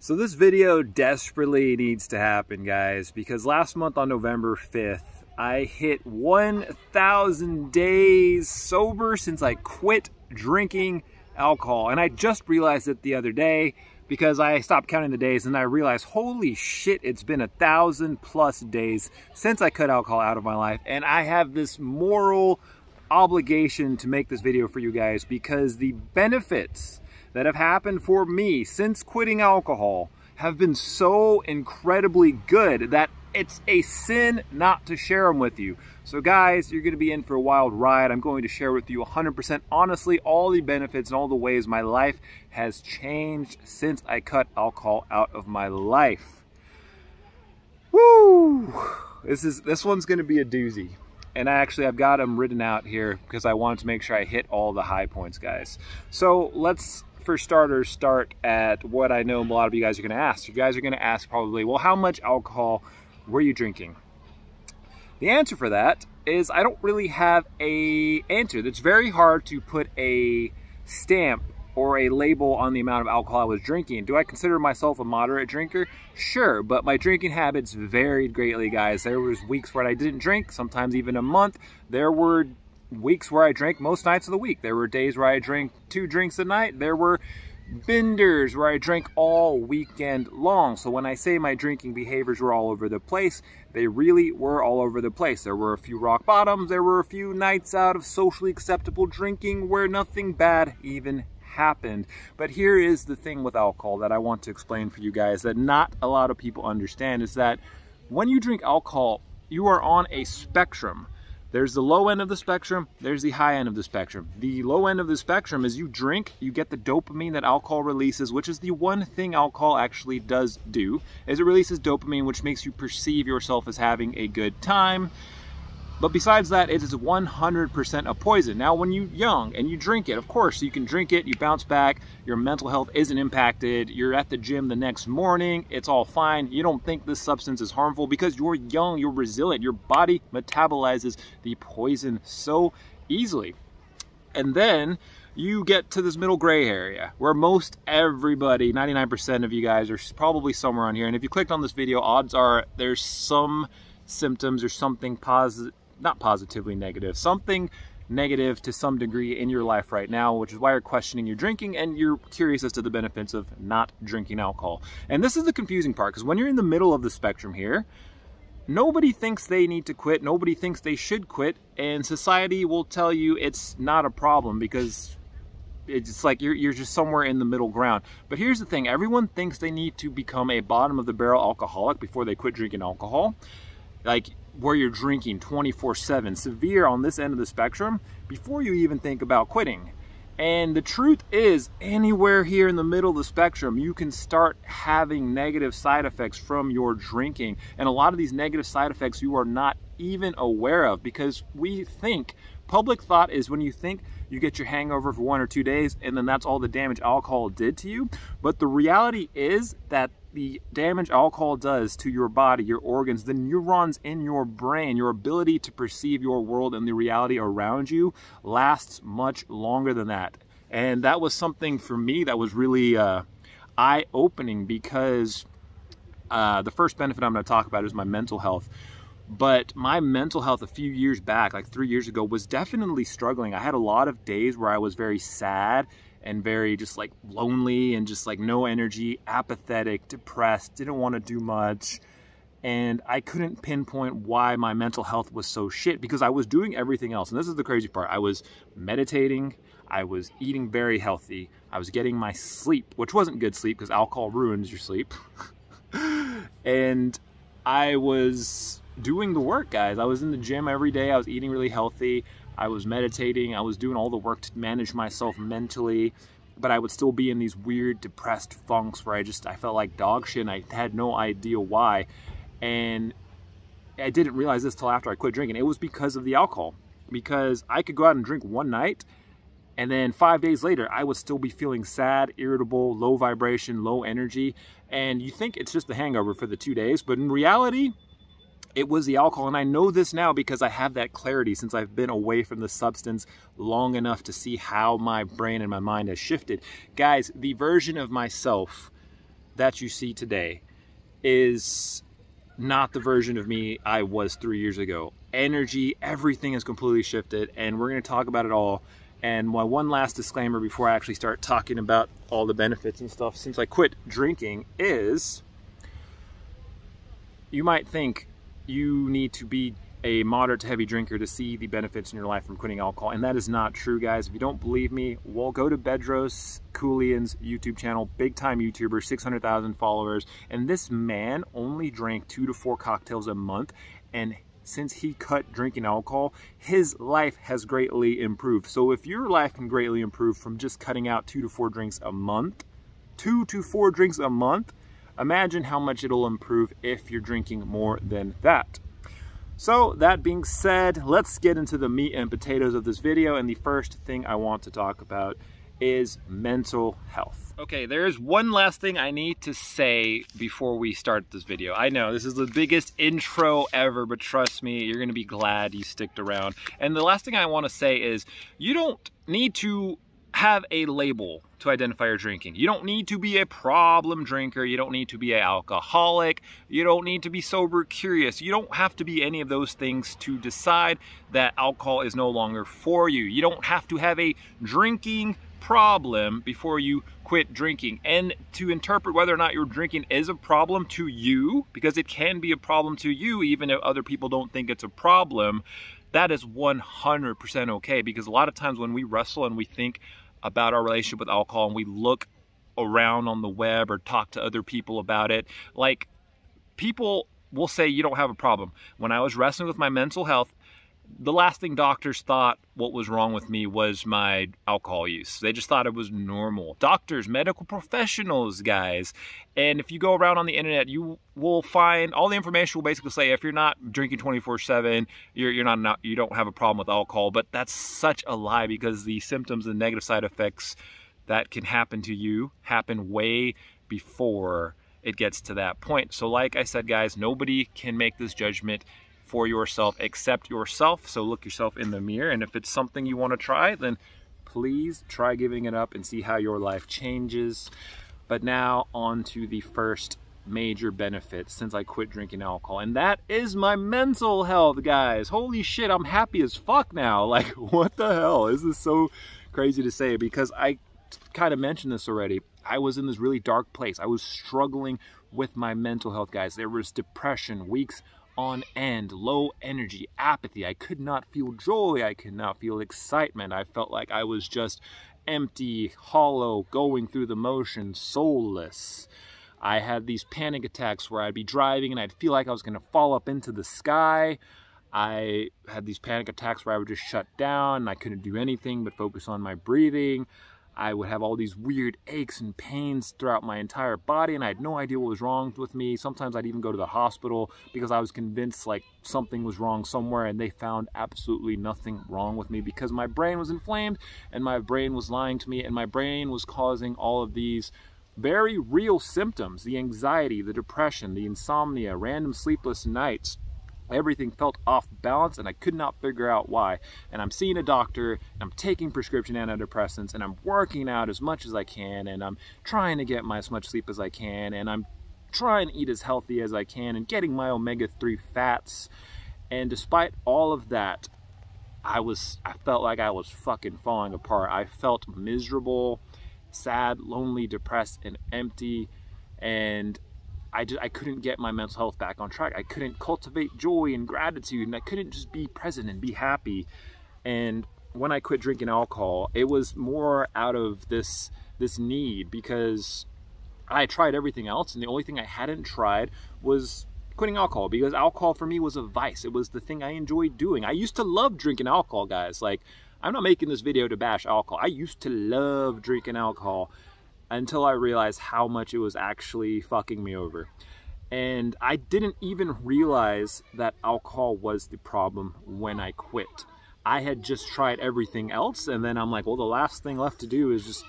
So this video desperately needs to happen, guys, because last month on November 5th, I hit 1,000 days sober since I quit drinking alcohol. And I just realized it the other day because I stopped counting the days and I realized, holy shit, it's been 1,000+ days since I cut alcohol out of my life. And I have this moral obligation to make this video for you guys because the benefits that have happened for me since quitting alcohol have been so incredibly good that it's a sin not to share them with you. So guys, you're going to be in for a wild ride. I'm going to share with you 100% honestly all the benefits and all the ways my life has changed since I cut alcohol out of my life. Woo! This one's going to be a doozy. And I've got them written out here because I wanted to make sure I hit all the high points, guys. So let's, for starters, start at what I know a lot of you guys are going to ask. You guys are going to ask probably, well, how much alcohol were you drinking? The answer for that is I don't really have a answer. It's very hard to put a stamp or a label on the amount of alcohol I was drinking. Do I consider myself a moderate drinker? Sure, but my drinking habits varied greatly, guys. There was weeks where I didn't drink, sometimes even a month. There were weeks where I drank most nights of the week. There were days where I drank 2 drinks a night. There were benders where I drank all weekend long. So when I say my drinking behaviors were all over the place, they really were all over the place. There were a few rock bottoms. There were a few nights out of socially acceptable drinking where nothing bad even happened. But here is the thing with alcohol that I want to explain for you guys that not a lot of people understand, is that when you drink alcohol, you are on a spectrum. There's the low end of the spectrum, there's the high end of the spectrum. The low end of the spectrum is you drink, you get the dopamine that alcohol releases, which is the one thing alcohol actually does do, is it releases dopamine, which makes you perceive yourself as having a good time. But besides that, it is 100% a poison. Now, when you're young and you drink it, of course, you can drink it, you bounce back, your mental health isn't impacted, you're at the gym the next morning, it's all fine. You don't think this substance is harmful because you're young, you're resilient, your body metabolizes the poison so easily. And then you get to this middle gray area where most everybody, 99% of you guys are probably somewhere on here. And if you clicked on this video, odds are there's some symptoms or something positive, not positively negative, something negative to some degree in your life right now, which is why you're questioning your drinking and you're curious as to the benefits of not drinking alcohol. And this is the confusing part, because when you're in the middle of the spectrum here, nobody thinks they need to quit, nobody thinks they should quit, and society will tell you it's not a problem because it's like you're just somewhere in the middle ground. But here's the thing, everyone thinks they need to become a bottom of the barrel alcoholic before they quit drinking alcohol. Like where you're drinking 24/7, severe on this end of the spectrum, before you even think about quitting. And the truth is, anywhere here in the middle of the spectrum, you can start having negative side effects from your drinking. And a lot of these negative side effects you are not even aware of, because we think, public thought is when you think you get your hangover for 1 or 2 days and then that's all the damage alcohol did to you. But the reality is that the damage alcohol does to your body, your organs, the neurons in your brain, your ability to perceive your world and the reality around you lasts much longer than that. And that was something for me that was really eye-opening, because the first benefit I'm going to talk about is my mental health. But my mental health a few years back, like 3 years ago, was definitely struggling. I had a lot of days where I was very sad and very just like lonely and just like no energy, apathetic, depressed, didn't want to do much. And I couldn't pinpoint why my mental health was so shit, because I was doing everything else. And this is the crazy part. I was meditating, I was eating very healthy, I was getting my sleep, which wasn't good sleep because alcohol ruins your sleep. And I was doing the work, guys. I was in the gym every day, I was eating really healthy, I was meditating, I was doing all the work to manage myself mentally, but I would still be in these weird depressed funks where I felt like dog shit and I had no idea why. And I didn't realize this till after I quit drinking. It was because of the alcohol, because I could go out and drink one night and then 5 days later I would still be feeling sad, irritable, low vibration, low energy. And you think it's just the hangover for the 2 days, but in reality it was the alcohol. And I know this now because I have that clarity since I've been away from the substance long enough to see how my brain and my mind has shifted. Guys, the version of myself that you see today is not the version of me I was 3 years ago. Energy, everything has completely shifted, and we're going to talk about it all. And my one last disclaimer before I actually start talking about all the benefits and stuff since I quit drinking is, you might think you need to be a moderate to heavy drinker to see the benefits in your life from quitting alcohol, and that is not true, guys. If you don't believe me, well, go to Bedros Keuilian's YouTube channel, big time YouTuber, 600,000 followers, and this man only drank 2 to 4 cocktails a month, and since he cut drinking alcohol, his life has greatly improved. So if your life can greatly improve from just cutting out 2 to 4 drinks a month, 2 to 4 drinks a month, imagine how much it'll improve if you're drinking more than that. So that being said, let's get into the meat and potatoes of this video, and the first thing I want to talk about is mental health. Okay, there's one last thing I need to say before we start this video. I know this is the biggest intro ever, but trust me, you're gonna be glad you sticked around. And the last thing I want to say is, you don't need to have a label to identify your drinking. You don't need to be a problem drinker. You don't need to be an alcoholic. You don't need to be sober curious. You don't have to be any of those things to decide that alcohol is no longer for you. You don't have to have a drinking problem before you quit drinking. And to interpret whether or not your drinking is a problem to you, because it can be a problem to you even if other people don't think it's a problem, that is 100% okay. Because a lot of times when we wrestle and we think about our relationship with alcohol and we look around on the web or talk to other people about it, like, people will say you don't have a problem. When I was wrestling with my mental health, the last thing doctors thought what was wrong with me was my alcohol use. They just thought it was normal. Doctors, medical professionals, guys. And if you go around on the internet, you will find all the information will basically say if you're not drinking 24/7, you don't have a problem with alcohol. But that's such a lie, because the symptoms and negative side effects that can happen to you happen way before it gets to that point. So like I said, guys, nobody can make this judgment for yourself except yourself. So look yourself in the mirror, and if it's something you want to try, then please try giving it up and see how your life changes. But now on to the first major benefit since I quit drinking alcohol, and that is my mental health, guys. Holy shit, I'm happy as fuck now. Like, what the hell? This is so crazy to say, because I kind of mentioned this already. I was in this really dark place. I was struggling with my mental health, guys. There was depression, weeks on end, low energy, apathy. I could not feel joy. I could not feel excitement. I felt like I was just empty, hollow, going through the motions, soulless. I had these panic attacks where I'd be driving and I'd feel like I was going to fall up into the sky. I had these panic attacks where I would just shut down and I couldn't do anything but focus on my breathing. I would have all these weird aches and pains throughout my entire body, and I had no idea what was wrong with me. Sometimes I'd even go to the hospital because I was convinced like something was wrong somewhere, and they found absolutely nothing wrong with me because my brain was inflamed and my brain was lying to me, and my brain was causing all of these very real symptoms: the anxiety, the depression, the insomnia, random sleepless nights. Everything felt off balance and I could not figure out why. And I'm seeing a doctor, and I'm taking prescription antidepressants, and I'm working out as much as I can, and I'm trying to get as much sleep as I can, and I'm trying to eat as healthy as I can and getting my omega-3 fats. And despite all of that, I felt like I was fucking falling apart. I felt miserable, sad, lonely, depressed, and empty. And I couldn't get my mental health back on track. I couldn't cultivate joy and gratitude, and I couldn't just be present and be happy. And when I quit drinking alcohol, it was more out of this need, because I tried everything else, and the only thing I hadn't tried was quitting alcohol, because alcohol for me was a vice. It was the thing I enjoyed doing. I used to love drinking alcohol, guys. Like, I'm not making this video to bash alcohol. I used to love drinking alcohol, until I realized how much it was actually fucking me over. And I didn't even realize that alcohol was the problem when I quit. I had just tried everything else, and then I'm like, well, the last thing left to do is just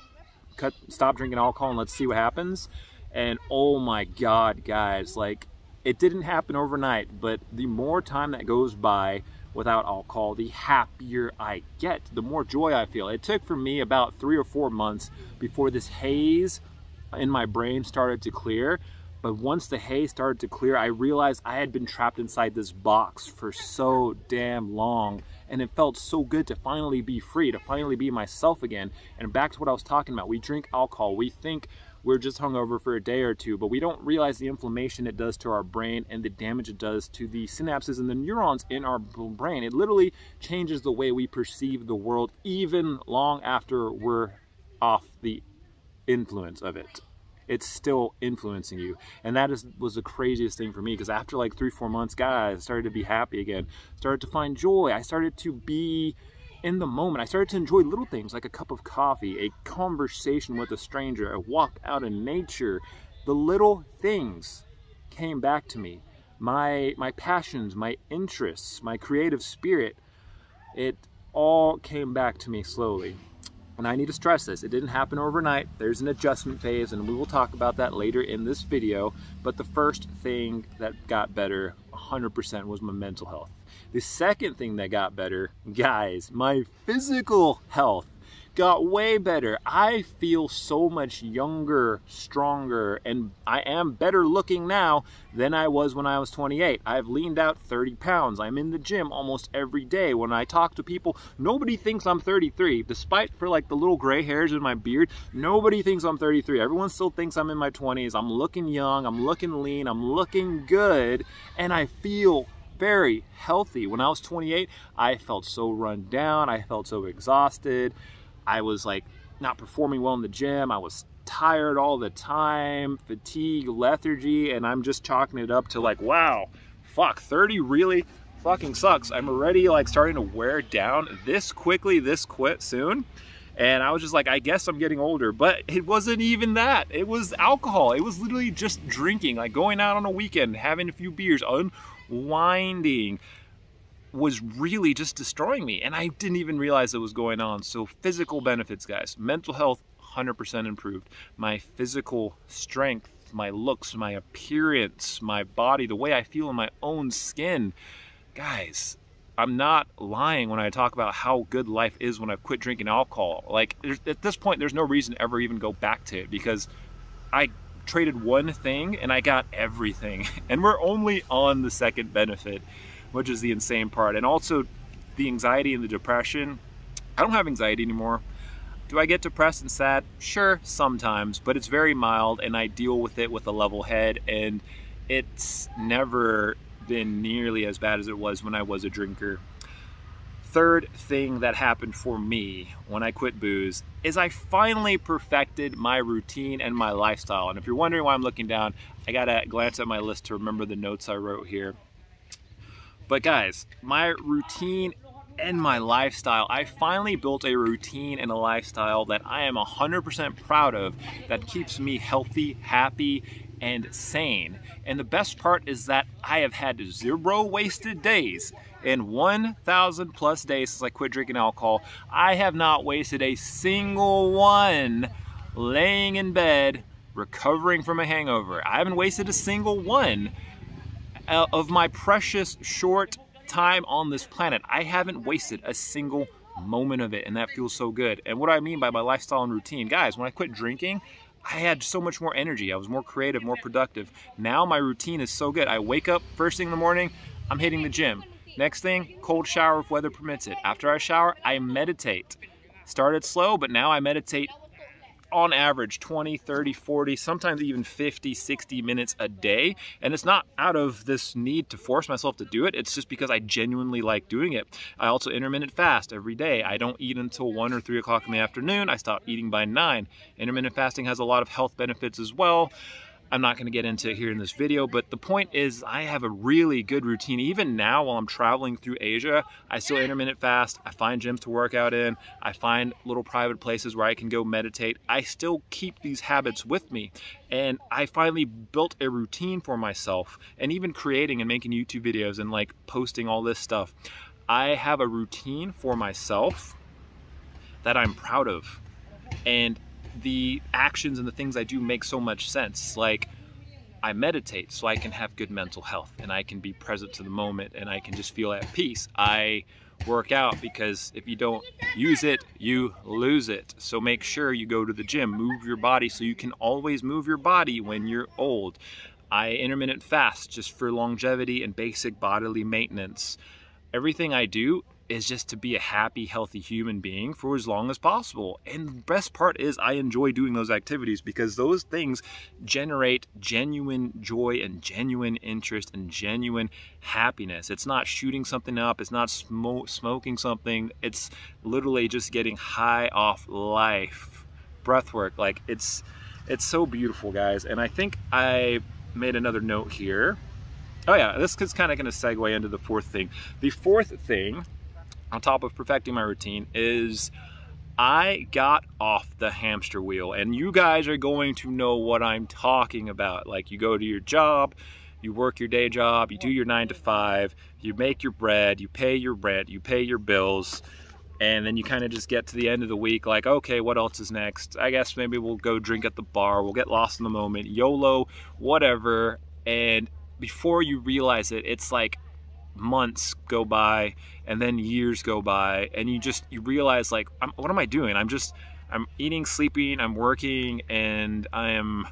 stop drinking alcohol and let's see what happens. And oh my God, guys, like, it didn't happen overnight, but the more time that goes by without alcohol, the happier I get, the more joy I feel. It took for me about 3 or 4 months before this haze in my brain started to clear. But once the haze started to clear, I realized I had been trapped inside this box for so damn long. And it felt so good to finally be free, to finally be myself again. And back to what I was talking about, we drink alcohol. We think we're just hungover for a day or two, but we don't realize the inflammation it does to our brain and the damage it does to the synapses and the neurons in our brain. It literally changes the way we perceive the world even long after we're off the influence of it. It's still influencing you. And that was the craziest thing for me, because after like 3-4 months, guys, I started to be happy again, started to find joy. I started to be in the moment. I started to enjoy little things like a cup of coffee, a conversation with a stranger, a walk out in nature. The little things came back to me. My passions, my interests, my creative spirit, it all came back to me slowly. And I need to stress this, it didn't happen overnight. There's an adjustment phase, and we will talk about that later in this video. But the first thing that got better 100% was my mental health. The second thing that got better, guys, my physical health got way better. I feel so much younger, stronger, and I am better looking now than I was when I was 28. I've leaned out 30 pounds. I'm in the gym almost every day. When I talk to people, nobody thinks I'm 33. Despite for like the little gray hairs in my beard, nobody thinks I'm 33. Everyone still thinks I'm in my 20s. I'm looking young, I'm looking lean, I'm looking good, and I feel very healthy. When I was 28, I felt so run down. I felt so exhausted. I was like not performing well in the gym. I was tired all the time, fatigue, lethargy, and I'm just chalking it up to like, wow, fuck, 30 really fucking sucks. I'm already like starting to wear down this quickly, this soon. And I was just like, I guess I'm getting older, but it wasn't even that. It was alcohol. It was literally just drinking, like going out on a weekend, having a few beers, unwinding, was really just destroying me, and I didn't even realize it was going on. So physical benefits, guys. Mental health 100% improved. My physical strength, my looks, my appearance, my body, the way I feel in my own skin. Guys, I'm not lying when I talk about how good life is when I've quit drinking alcohol. Like, at this point, there's no reason to ever even go back to it, because I traded one thing and I got everything. And we're only on the second benefit, which is the insane part. And also the anxiety and the depression. I don't have anxiety anymore. Do I get depressed and sad? Sure, sometimes, but it's very mild, and I deal with it with a level head, and it's never been nearly as bad as it was when I was a drinker. Third thing that happened for me when I quit booze is I finally perfected my routine and my lifestyle. And if you're wondering why I'm looking down, I gotta glance at my list to remember the notes I wrote here. But guys, my routine and my lifestyle, I finally built a routine and a lifestyle that I am 100% proud of, that keeps me healthy, happy, and sane. And the best part is that I have had 0 wasted days. In 1,000 plus days since I quit drinking alcohol, I have not wasted a single one laying in bed recovering from a hangover. I haven't wasted a single one. Of my precious short time on this planet, I haven't wasted a single moment of it, and that feels so good. And what I mean by my lifestyle and routine, guys, when I quit drinking, I had so much more energy. I was more creative, more productive. Now my routine is so good. I wake up first thing in the morning, I'm hitting the gym. Next thing, cold shower if weather permits it. After I shower, I meditate. Started slow, but now I meditate on average 20, 30, 40, sometimes even 50, 60 minutes a day. And it's not out of this need to force myself to do it. It's just because I genuinely like doing it. I also intermittent fast every day. I don't eat until 1 or 3 o'clock in the afternoon. I stop eating by 9. Intermittent fasting has a lot of health benefits as well. I'm not going to get into it here in this video, but the point is I have a really good routine. Even now while I'm traveling through Asia, I still intermittent fast. I find gyms to work out in. I find little private places where I can go meditate. I still keep these habits with me. And I finally built a routine for myself, and even creating and making YouTube videos and like posting all this stuff. I have a routine for myself that I'm proud of. And the actions and the things I do make so much sense. Like, I meditate so I can have good mental health, and I can be present to the moment, and I can just feel at peace. I work out, because if you don't use it, you lose it. So make sure you go to the gym, move your body so you can always move your body when you're old. I intermittent fast just for longevity and basic bodily maintenance. Everything I do is just to be a happy, healthy human being for as long as possible. And the best part is I enjoy doing those activities because those things generate genuine joy and genuine interest and genuine happiness. It's not shooting something up, it's not smoking something, it's literally just getting high off life. Breathwork, like it's so beautiful, guys. And I think I made another note here. Oh yeah, this is kind of going to segue into the fourth thing. The fourth thing, on top of perfecting my routine, is I got off the hamster wheel. And you guys are going to know what I'm talking about. Like, you go to your job, you work your day job, you do your 9 to 5, you make your bread, you pay your rent, you pay your bills, and then you kind of just get to the end of the week like, okay, what else is next? I guess maybe we'll go drink at the bar, we'll get lost in the moment, YOLO, whatever. And before you realize it, it's like months go by and then years go by, and you realize, like, what am I doing? I'm eating, sleeping, I'm working, and I am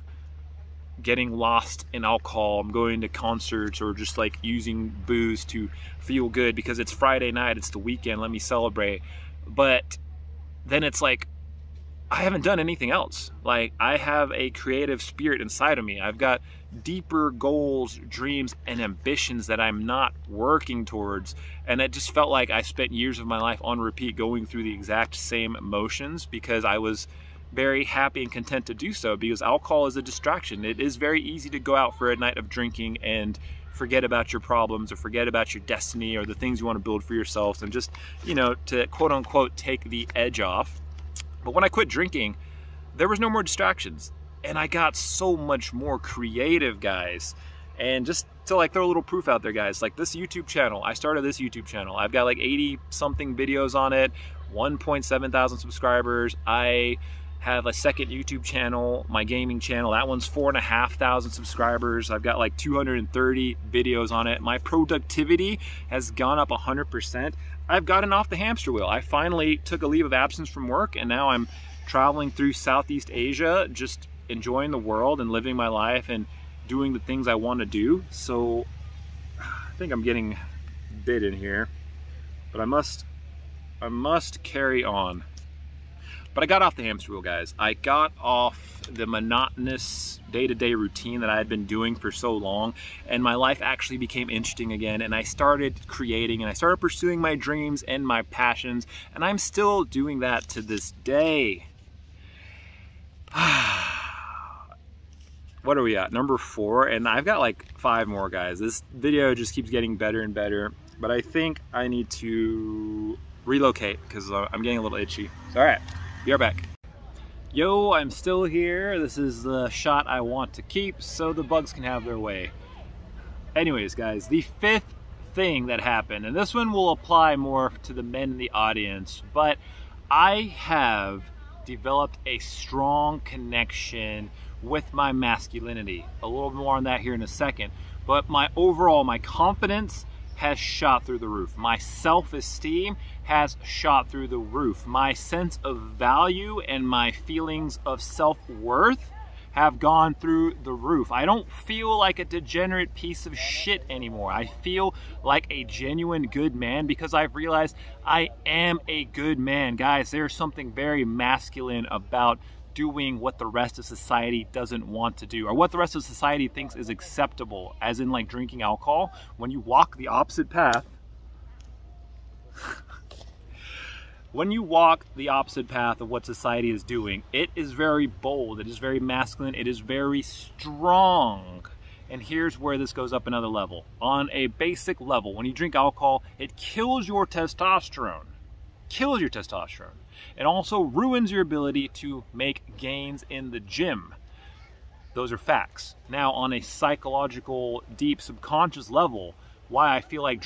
getting lost in alcohol. I'm going to concerts or just like using booze to feel good because it's Friday night, it's the weekend, let me celebrate. But then it's like, I haven't done anything else. Like, I have a creative spirit inside of me. I've got deeper goals, dreams, and ambitions that I'm not working towards. And it just felt like I spent years of my life on repeat going through the exact same emotions because I was very happy and content to do so, because alcohol is a distraction. It is very easy to go out for a night of drinking and forget about your problems or forget about your destiny or the things you want to build for yourselves and just, you know, to quote unquote take the edge off. But when I quit drinking, there was no more distractions, and I got so much more creative, guys. And just to like throw a little proof out there, guys, like this YouTube channel, I started this YouTube channel. I've got like 80 something videos on it, 1.7 thousand subscribers. I have a second YouTube channel, my gaming channel. That one's 4,500 subscribers. I've got like 230 videos on it. My productivity has gone up 100%. I've gotten off the hamster wheel. I finally took a leave of absence from work, and now I'm traveling through Southeast Asia, just enjoying the world and living my life and doing the things I want to do. So I think I'm getting bitten here, but I must carry on. But I got off the hamster wheel, guys. I got off the monotonous day-to-day routine that I had been doing for so long, and my life actually became interesting again, and I started creating, and I started pursuing my dreams and my passions, and I'm still doing that to this day. What are we at? Number 4, and I've got like 5 more, guys. This video just keeps getting better and better, but I think I need to relocate because I'm getting a little itchy. All right. Be right back. Yo, I'm still here. This is the shot I want to keep so the bugs can have their way. Anyways, guys, the 5th thing that happened, and this one will apply more to the men in the audience, but I have developed a strong connection with my masculinity. A little more on that here in a second, but my confidence has shot through the roof. My self-esteem has shot through the roof. My sense of value and my feelings of self-worth have gone through the roof. I don't feel like a degenerate piece of shit anymore. I feel like a genuine good man because I've realized I am a good man. Guys, there's something very masculine about doing what the rest of society doesn't want to do, or what the rest of society thinks is acceptable, as in like drinking alcohol. When you walk the opposite path, when you walk the opposite path of what society is doing, it is very bold, it is very masculine, it is very strong. And here's where this goes up another level. On a basic level, when you drink alcohol, it kills your testosterone. Kills your testosterone. It also ruins your ability to make gains in the gym. Those are facts. Now, on a psychological, deep, subconscious level, why I feel like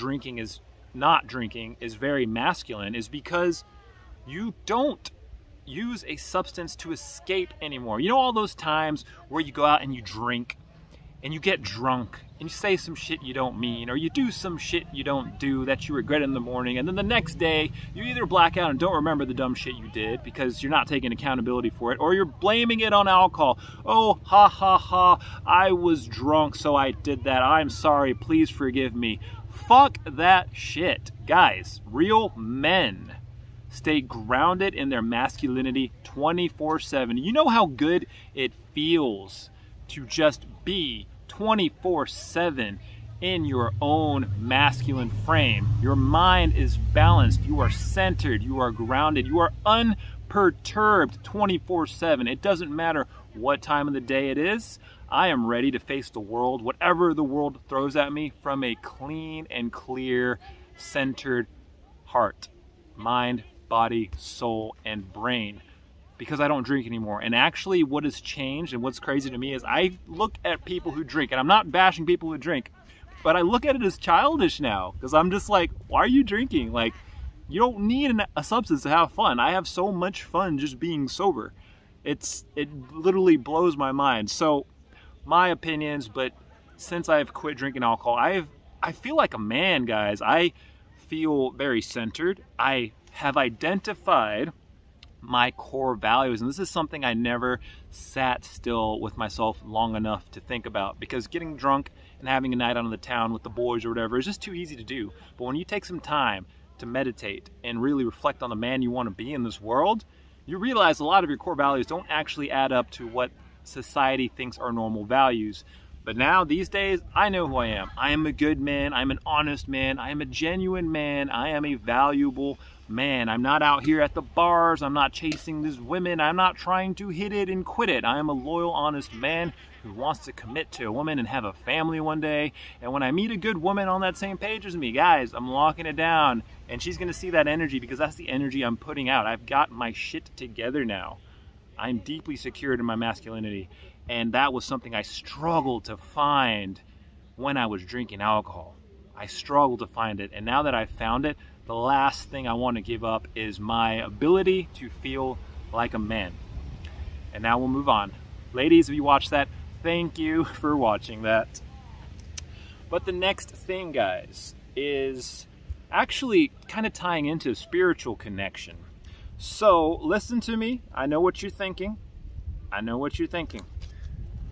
not drinking is very masculine is because you don't use a substance to escape anymore. You know all those times where you go out and you drink and you get drunk and you say some shit you don't mean, or you do some shit you don't do that you regret in the morning, and then the next day you either black out and don't remember the dumb shit you did because you're not taking accountability for it, or you're blaming it on alcohol. Oh, ha ha ha, I was drunk so I did that. I'm sorry, please forgive me. Fuck that shit. Guys, real men stay grounded in their masculinity 24/7. You know how good it feels to just be 24/7 in your own masculine frame. Your mind is balanced, you are centered, you are grounded, you are unperturbed 24/7. It doesn't matter what time of the day it is. I am ready to face the world, whatever the world throws at me, from a clean and clear, centered heart, mind, body, soul, and brain, because I don't drink anymore. And actually what has changed and what's crazy to me is I look at people who drink, and I'm not bashing people who drink, but I look at it as childish now, because I'm just like, why are you drinking? Like, you don't need a substance to have fun. I have so much fun just being sober. It literally blows my mind. So my opinions, but since I've quit drinking alcohol, I feel like a man, guys. I feel very centered. I have identified my core values, and this is something I never sat still with myself long enough to think about, because getting drunk and having a night out on the town with the boys or whatever is just too easy to do. But when you take some time to meditate and really reflect on the man you want to be in this world, you realize a lot of your core values don't actually add up to what society thinks are normal values. But now, these days, I know who I am. I am a good man, I'm an honest man, I am a genuine man, I am a valuable man. I'm not out here at the bars, I'm not chasing these women, I'm not trying to hit it and quit it. I am a loyal, honest man who wants to commit to a woman and have a family one day. And when I meet a good woman on that same page as me, guys, I'm locking it down, and she's gonna see that energy, because that's the energy I'm putting out. I've got my shit together now. I'm deeply secured in my masculinity, and that was something I struggled to find when I was drinking alcohol. I struggled to find it, and now that I've found it, the last thing I want to give up is my ability to feel like a man. And now we'll move on. Ladies, if you watch that, thank you for watching that. But the next thing, guys, is actually kind of tying into spiritual connection. So listen to me. I know what you're thinking. I know what you're thinking.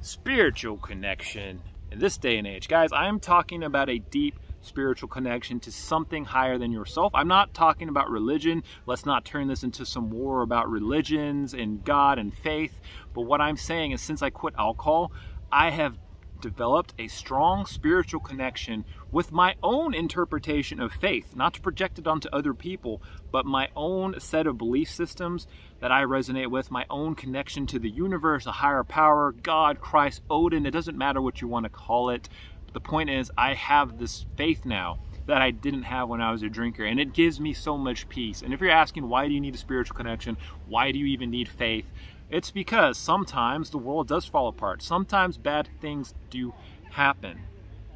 Spiritual connection in this day and age. Guys, I am talking about a deep spiritual connection to something higher than yourself. I'm not talking about religion. Let's not turn this into some war about religions and God and faith. But what I'm saying is, since I quit alcohol, I have developed a strong spiritual connection with my own interpretation of faith, not to project it onto other people, but my own set of belief systems that I resonate with, my own connection to the universe, a higher power, God, Christ, Odin. It doesn't matter what you want to call it. The point is, I have this faith now that I didn't have when I was a drinker, and it gives me so much peace. And if you're asking, why do you need a spiritual connection? Why do you even need faith? It's because sometimes the world does fall apart. Sometimes bad things do happen.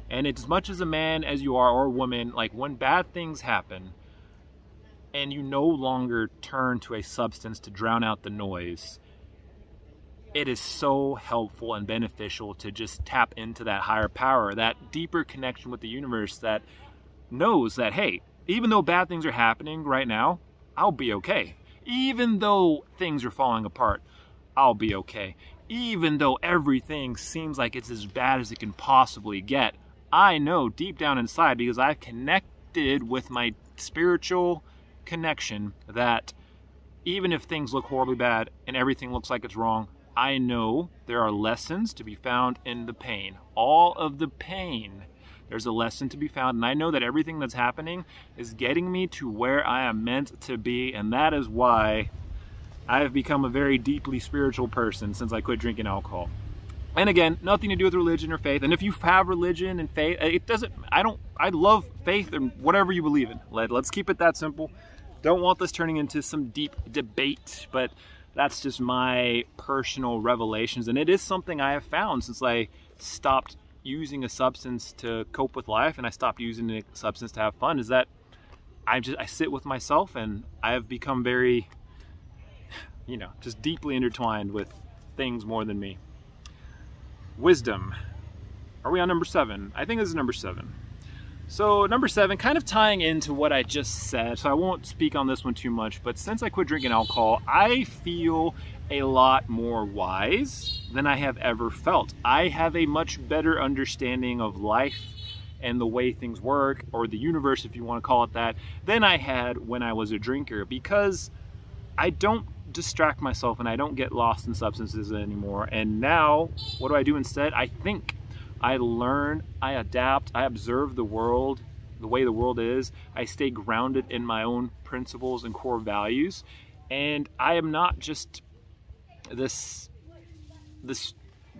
And it's as much as a man as you are, or a woman, like when bad things happen and you no longer turn to a substance to drown out the noise, it is so helpful and beneficial to just tap into that higher power, that deeper connection with the universe that knows that, hey, even though bad things are happening right now, I'll be okay. Even though things are falling apart, I'll be okay. Even though everything seems like it's as bad as it can possibly get, I know deep down inside, because I've connected with my spiritual connection, that even if things look horribly bad and everything looks like it's wrong, I know there are lessons to be found in the pain. All of the pain, there's a lesson to be found, and I know that everything that's happening is getting me to where I am meant to be, and that is why I have become a very deeply spiritual person since I quit drinking alcohol. And again, nothing to do with religion or faith. And if you have religion and faith, it doesn't, I love faith and whatever you believe in. Let's keep it that simple. Don't want this turning into some deep debate, but that's just my personal revelations. And it is something I have found since I stopped using a substance to cope with life and I stopped using a substance to have fun, is that I sit with myself, and I have become very, just deeply intertwined with things more than me. Wisdom. Are we on number 7? I think this is number 7. So number 7, kind of tying into what I just said, so I won't speak on this one too much, but since I quit drinking alcohol, I feel a lot more wise than I have ever felt. I have a much better understanding of life and the way things work, or the universe if you want to call it that, than I had when I was a drinker, because I don't distract myself and I don't get lost in substances anymore. And now, what do I do instead? I think. I learn, I adapt, I observe the world, the way the world is. I stay grounded in my own principles and core values. And I am not just this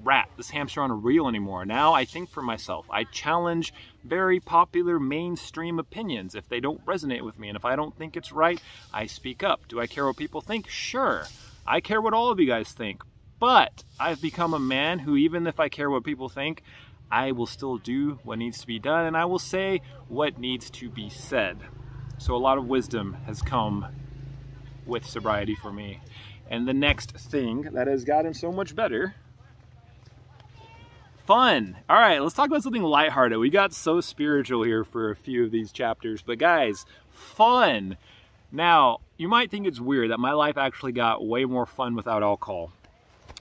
rat, this hamster on a wheel anymore. Now I think for myself. I challenge very popular mainstream opinions if they don't resonate with me. And if I don't think it's right, I speak up. Do I care what people think? Sure. I care what all of you guys think. But I've become a man who, even if I care what people think, I will still do what needs to be done, and I will say what needs to be said. So a lot of wisdom has come with sobriety for me. And the next thing that has gotten so much better, fun. All right, let's talk about something lighthearted. We got so spiritual here for a few of these chapters, but guys, fun. Now, you might think it's weird that my life actually got way more fun without alcohol.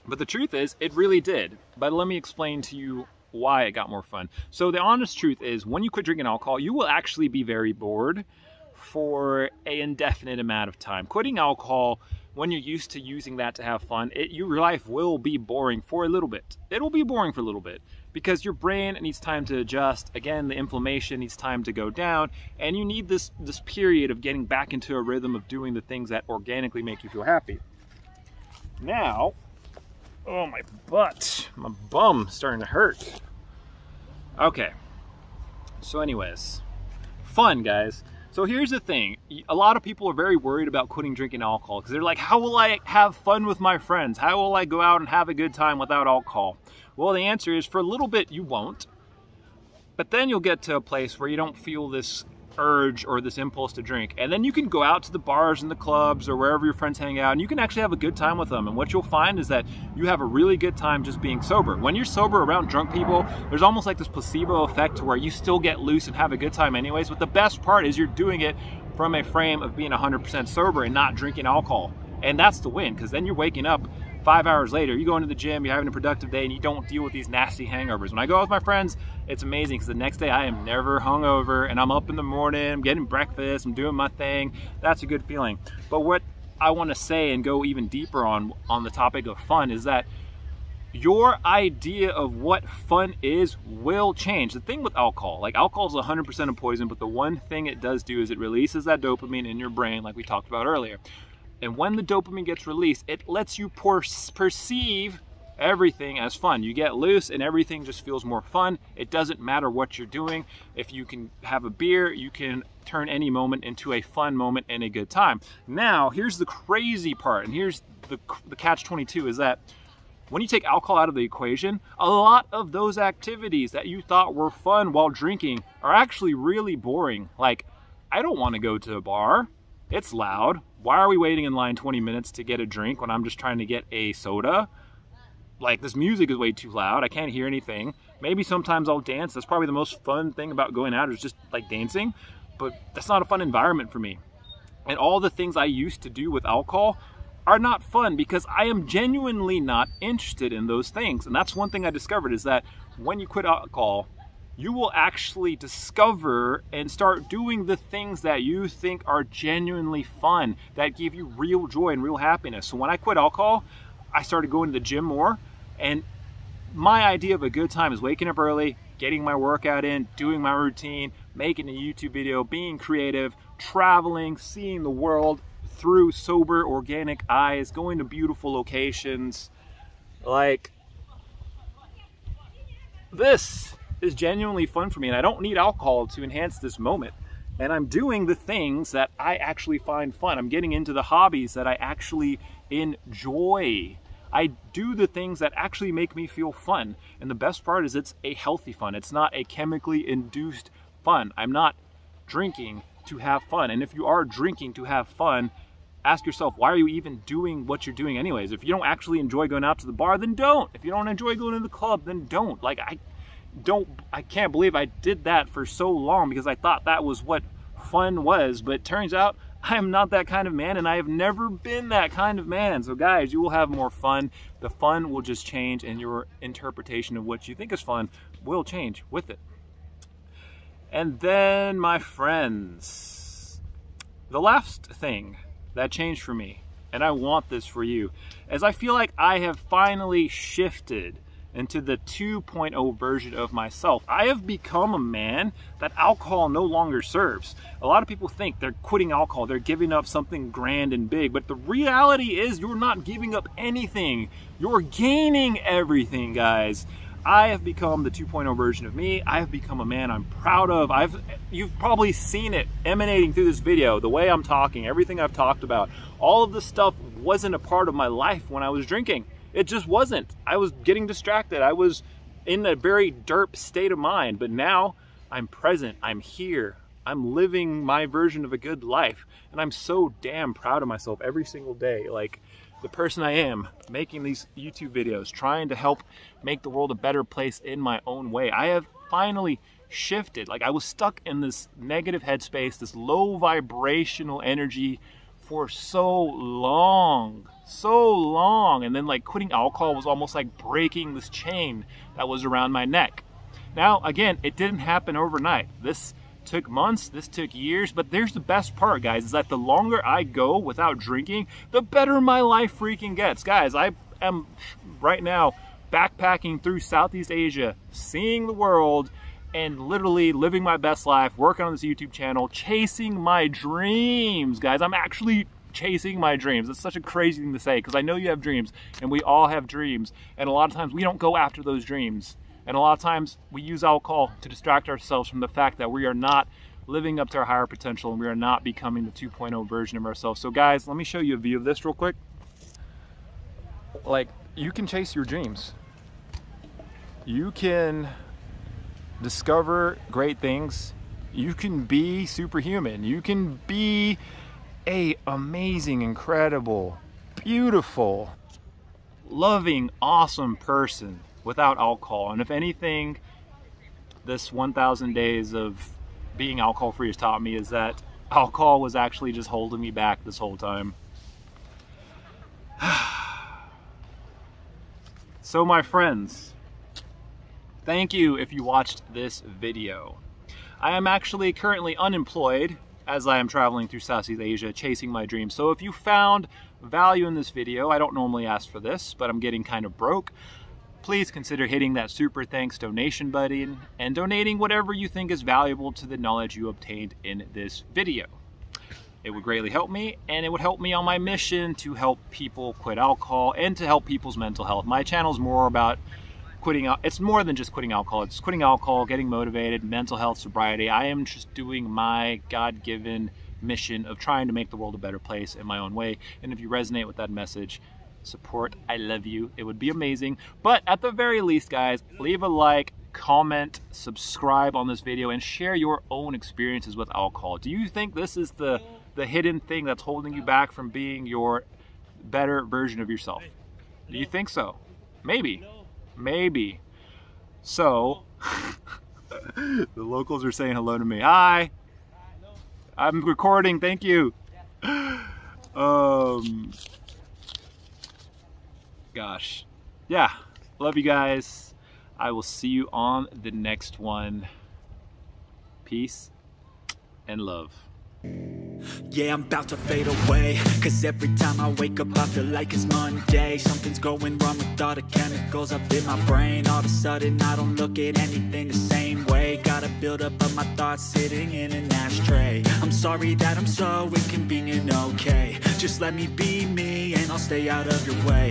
But the truth is, it really did. But let me explain to you why it got more fun. So the honest truth is, when you quit drinking alcohol, you will actually be very bored for an indefinite amount of time. Quitting alcohol, when you're used to using that to have fun, your life will be boring for a little bit. It'll be boring for a little bit because your brain needs time to adjust. Again, the inflammation needs time to go down, and you need this period of getting back into a rhythm of doing the things that organically make you feel happy. Now, oh, my butt, my bum starting to hurt. Okay, so anyways, fun, guys. So here's the thing. A lot of people are very worried about quitting drinking alcohol because they're like, how will I have fun with my friends? How will I go out and have a good time without alcohol? Well, the answer is, for a little bit you won't, but then you'll get to a place where you don't feel this urge or this impulse to drink, and then you can go out to the bars and the clubs or wherever your friends hang out, and you can actually have a good time with them. And what you'll find is that you have a really good time just being sober. When you're sober around drunk people, there's almost like this placebo effect to where you still get loose and have a good time anyways. But the best part is you're doing it from a frame of being 100% sober and not drinking alcohol, and that's the win, because then you're waking up 5 hours later, you go into the gym, you're having a productive day, and you don't deal with these nasty hangovers. When I go out with my friends, it's amazing, because the next day I am never hungover, and I'm up in the morning, I'm getting breakfast, I'm doing my thing. That's a good feeling. But what I want to say and go even deeper on the topic of fun is that your idea of what fun is will change. The thing with alcohol, like, alcohol is 100% a poison, but the one thing it does do is it releases that dopamine in your brain, like we talked about earlier. And when the dopamine gets released, it lets you perceive everything as fun. You get loose and everything just feels more fun. It doesn't matter what you're doing. If you can have a beer, you can turn any moment into a fun moment and a good time. Now, here's the crazy part, and here's the catch-22, is that when you take alcohol out of the equation, a lot of those activities that you thought were fun while drinking are actually really boring. Like, I don't want to go to a bar. It's loud. Why are we waiting in line 20 minutes to get a drink when I'm just trying to get a soda? Like, this music is way too loud. I can't hear anything. Maybe sometimes I'll dance. That's probably the most fun thing about going out, is just like dancing. But that's not a fun environment for me. And all the things I used to do with alcohol are not fun because I am genuinely not interested in those things. And that's one thing I discovered, is that when you quit alcohol, you will actually discover and start doing the things that you think are genuinely fun, that give you real joy and real happiness. So when I quit alcohol, I started going to the gym more, and my idea of a good time is waking up early, getting my workout in, doing my routine, making a YouTube video, being creative, traveling, seeing the world through sober, organic eyes, going to beautiful locations. Like, this is genuinely fun for me, and I don't need alcohol to enhance this moment. And I'm doing the things that I actually find fun. I'm getting into the hobbies that I actually enjoy. I do the things that actually make me feel fun. And the best part is it's a healthy fun. It's not a chemically induced fun. I'm not drinking to have fun. And if you are drinking to have fun, ask yourself, why are you even doing what you're doing anyways? If you don't actually enjoy going out to the bar, then don't. If you don't enjoy going to the club, then don't. Like, I can't believe I did that for so long because I thought that was what fun was, but it turns out I am not that kind of man, and I have never been that kind of man. So guys, you will have more fun. The fun will just change, and your interpretation of what you think is fun will change with it. And then, my friends, the last thing that changed for me, and I want this for you, is I feel like I have finally shifted into the 2.0 version of myself. I have become a man that alcohol no longer serves. A lot of people think they're quitting alcohol, they're giving up something grand and big, but the reality is you're not giving up anything. You're gaining everything, guys. I have become the 2.0 version of me. I have become a man I'm proud of. You've probably seen it emanating through this video, the way I'm talking, everything I've talked about. All of this stuff wasn't a part of my life when I was drinking. It just wasn't. I was getting distracted. I was in a very derp state of mind, but now I'm present. I'm here. I'm living my version of a good life, and I'm so damn proud of myself every single day. Like, the person I am, making these YouTube videos, trying to help make the world a better place in my own way. I have finally shifted. Like, I was stuck in this negative headspace, this low vibrational energy for so long, and then like quitting alcohol was almost like breaking this chain that was around my neck. Now, again, it didn't happen overnight. This took months, this took years, but there's the best part, guys, is that the longer I go without drinking, the better my life freaking gets. Guys, I am right now backpacking through Southeast Asia, seeing the world, and literally living my best life, working on this YouTube channel, chasing my dreams, guys. I'm actually chasing my dreams. It's such a crazy thing to say, because I know you have dreams, and we all have dreams, and a lot of times we don't go after those dreams. And a lot of times we use alcohol to distract ourselves from the fact that we are not living up to our higher potential, and we are not becoming the 2.0 version of ourselves. So guys, let me show you a view of this real quick. Like, you can chase your dreams. You can discover great things. You can be superhuman. You can be an amazing, incredible, beautiful, loving, awesome person without alcohol. And if anything, this 1,000 days of being alcohol free has taught me is that alcohol was actually just holding me back this whole time. So my friends, thank you if you watched this video. I am actually currently unemployed as I am traveling through Southeast Asia chasing my dreams. So if you found value in this video, I don't normally ask for this, but I'm getting kind of broke. Please consider hitting that super thanks donation button and donating whatever you think is valuable to the knowledge you obtained in this video. It would greatly help me, and it would help me on my mission to help people quit alcohol and to help people's mental health. My channel is more about quitting. It's more than just quitting alcohol. It's quitting alcohol, getting motivated, mental health, sobriety. I am just doing my God-given mission of trying to make the world a better place in my own way. And if you resonate with that message, support, I love you. It would be amazing. But at the very least, guys, leave a like, comment, subscribe on this video, and share your own experiences with alcohol. Do you think this is the hidden thing that's holding you back from being your better version of yourself? Do you think so? Maybe. Maybe. So, the locals are saying hello to me. Hi. I'm recording. Thank you. Gosh. Yeah. Love you guys. I will see you on the next one. Peace and love. Yeah, I'm about to fade away, cause every time I wake up I feel like it's Monday. Something's going wrong with all the chemicals up in my brain. All of a sudden I don't look at anything the same way. Gotta build up of my thoughts sitting in an ashtray. I'm sorry that I'm so inconvenient, okay. Just let me be me and I'll stay out of your way.